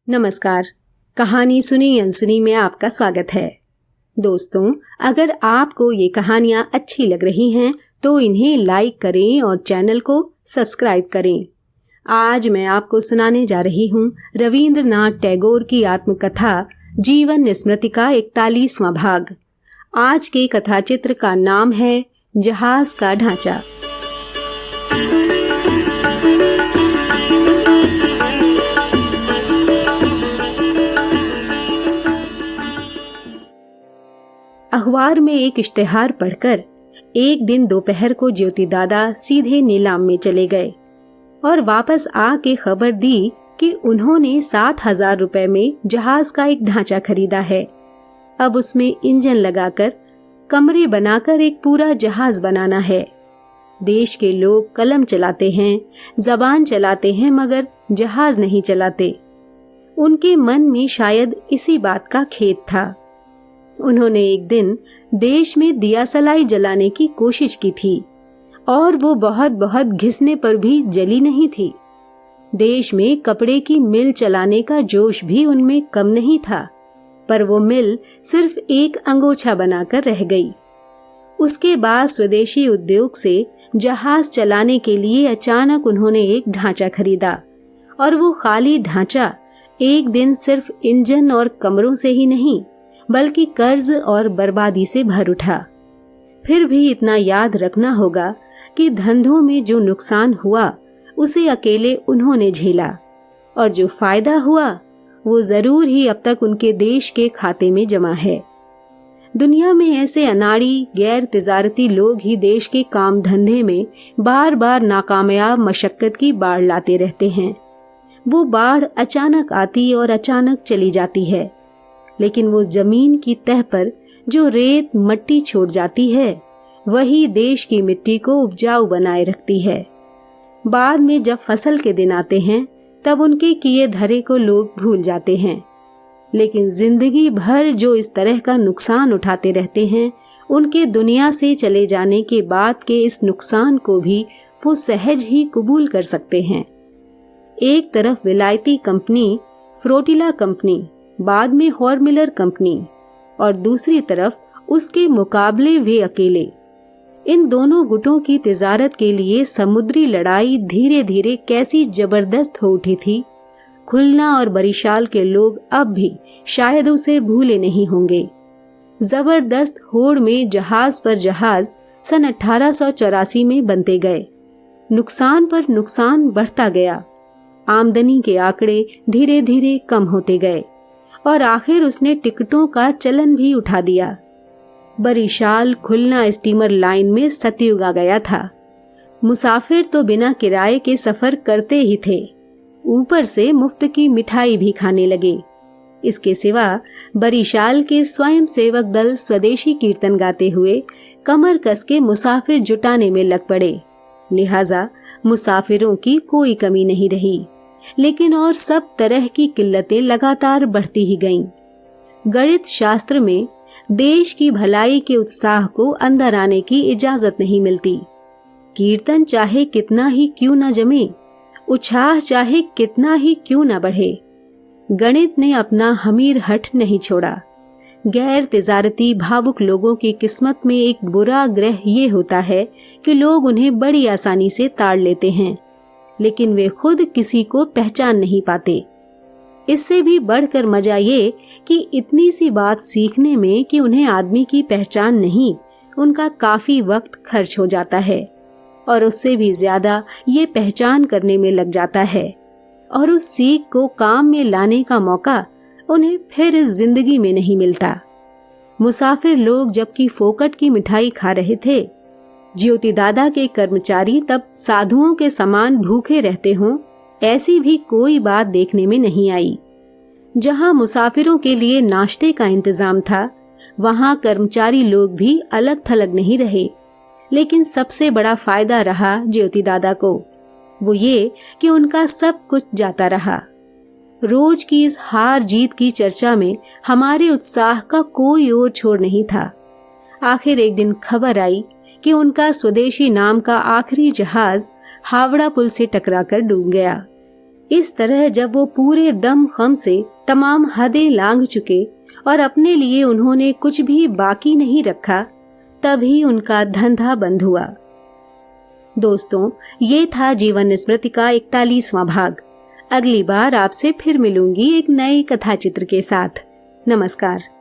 नमस्कार। कहानी सुनी अनसुनी में आपका स्वागत है। दोस्तों, अगर आपको ये कहानियाँ अच्छी लग रही हैं तो इन्हें लाइक करें और चैनल को सब्सक्राइब करें। आज मैं आपको सुनाने जा रही हूँ रविंद्रनाथ टैगोर की आत्मकथा जीवन स्मृति का 41वां भाग। आज के कथा चित्र का नाम है जहाज का ढांचा। अखबार में एक इश्तेहार पढ़कर एक दिन दोपहर को ज्योति दादा सीधे नीलाम में चले गए और वापस आके खबर दी कि उन्होंने 7,000 रुपए में जहाज का एक ढांचा खरीदा है। अब उसमें इंजन लगाकर कमरे बनाकर एक पूरा जहाज बनाना है। देश के लोग कलम चलाते हैं, जबान चलाते हैं, मगर जहाज नहीं चलाते। उनके मन में शायद इसी बात का खेद था। उन्होंने एक दिन देश में दियासलाई जलाने की कोशिश की थी और वो बहुत घिसने पर भी जली नहीं थी। देश में कपड़े की मिल चलाने का जोश भी उनमें कम नहीं था, पर वो मिल सिर्फ एक अंगोछा बनाकर रह गई। उसके बाद स्वदेशी उद्योग से जहाज चलाने के लिए अचानक उन्होंने एक ढांचा खरीदा और वो खाली ढांचा एक दिन सिर्फ इंजन और कमरों से ही नहीं बल्कि कर्ज और बर्बादी से भर उठा। फिर भी इतना याद रखना होगा कि धंधों में जो नुकसान हुआ उसे अकेले उन्होंने झेला और जो फायदा हुआ वो जरूर ही अब तक उनके देश के खाते में जमा है। दुनिया में ऐसे अनाड़ी गैर तिजारती लोग ही देश के काम धंधे में बार बार नाकामयाब मशक्कत की बाढ़ लाते रहते हैं। वो बाढ़ अचानक आती और अचानक चली जाती है, लेकिन वो जमीन की तह पर जो रेत मट्टी छोड़ जाती है वही देश की मिट्टी को उपजाऊ बनाए रखती है। बाद में जब फसल के दिन आते हैं तब उनके किए धरे को लोग भूल जाते हैं, लेकिन जिंदगी भर जो इस तरह का नुकसान उठाते रहते हैं उनके दुनिया से चले जाने के बाद के इस नुकसान को भी वो सहज ही कबूल कर सकते हैं। एक तरफ विलायती कंपनी फ्लोटिला कंपनी, बाद में हॉर्मिलर कंपनी, और दूसरी तरफ उसके मुकाबले वे अकेले। इन दोनों गुटों की तिजारत के लिए समुद्री लड़ाई धीरे धीरे कैसी जबरदस्त हो उठी थी, खुलना और बरिशाल के लोग अब भी शायद उसे भूले नहीं होंगे। जबरदस्त होड़ में जहाज पर जहाज सन 1884 में बनते गए। नुकसान पर नुकसान बढ़ता गया। आमदनी के आंकड़े धीरे धीरे कम होते गए और आखिर उसने टिकटों का चलन भी उठा दिया। बरिशाल खुलना स्टीमर लाइन में सतयुग आ गया था। मुसाफिर तो बिना किराए के सफर करते ही थे, ऊपर से मुफ्त की मिठाई भी खाने लगे। इसके सिवा बरिशाल के स्वयं सेवक दल स्वदेशी कीर्तन गाते हुए कमर कस के मुसाफिर जुटाने में लग पड़े। लिहाजा मुसाफिरों की कोई कमी नहीं रही, लेकिन और सब तरह की किल्लतें लगातार बढ़ती ही गईं। गणित शास्त्र में देश की भलाई के उत्साह को अंदर आने की इजाजत नहीं मिलती। कीर्तन चाहे कितना ही क्यों न जमे, उत्साह चाहे कितना ही क्यों न बढ़े, गणित ने अपना हमीर हठ नहीं छोड़ा। गैर तिजारती भावुक लोगों की किस्मत में एक बुरा ग्रह ये होता है कि लोग उन्हें बड़ी आसानी से ताड़ लेते हैं, लेकिन वे खुद किसी को पहचान नहीं पाते। इससे भी बढ़कर मजा ये कि इतनी सी बात सीखने में कि उन्हें आदमी की पहचान नहीं, उनका काफी वक्त खर्च हो जाता है और उससे भी ज्यादा ये पहचान करने में लग जाता है, और उस सीख को काम में लाने का मौका उन्हें फिर इस जिंदगी में नहीं मिलता। मुसाफिर लोग जबकि फोकट की मिठाई खा रहे थे, ज्योति दादा के कर्मचारी तब साधुओं के समान भूखे रहते हों, ऐसी भी कोई बात देखने में नहीं आई। जहां मुसाफिरों के लिए नाश्ते का इंतजाम था, वहां कर्मचारी लोग भी अलग थलग नहीं रहे। लेकिन सबसे बड़ा फायदा रहा ज्योति दादा को, वो ये कि उनका सब कुछ जाता रहा। रोज की इस हार जीत की चर्चा में हमारे उत्साह का कोई और छोर नहीं था। आखिर एक दिन खबर आई कि उनका स्वदेशी नाम का आखिरी जहाज हावड़ा पुल से टकराकर डूब गया। इस तरह जब वो पूरे दम खम से तमाम हदें लांघ चुके और अपने लिए उन्होंने कुछ भी बाकी नहीं रखा, तभी उनका धंधा बंद हुआ। दोस्तों, ये था जीवन स्मृति का 41वां भाग। अगली बार आपसे फिर मिलूंगी एक नए कथा चित्र के साथ। नमस्कार।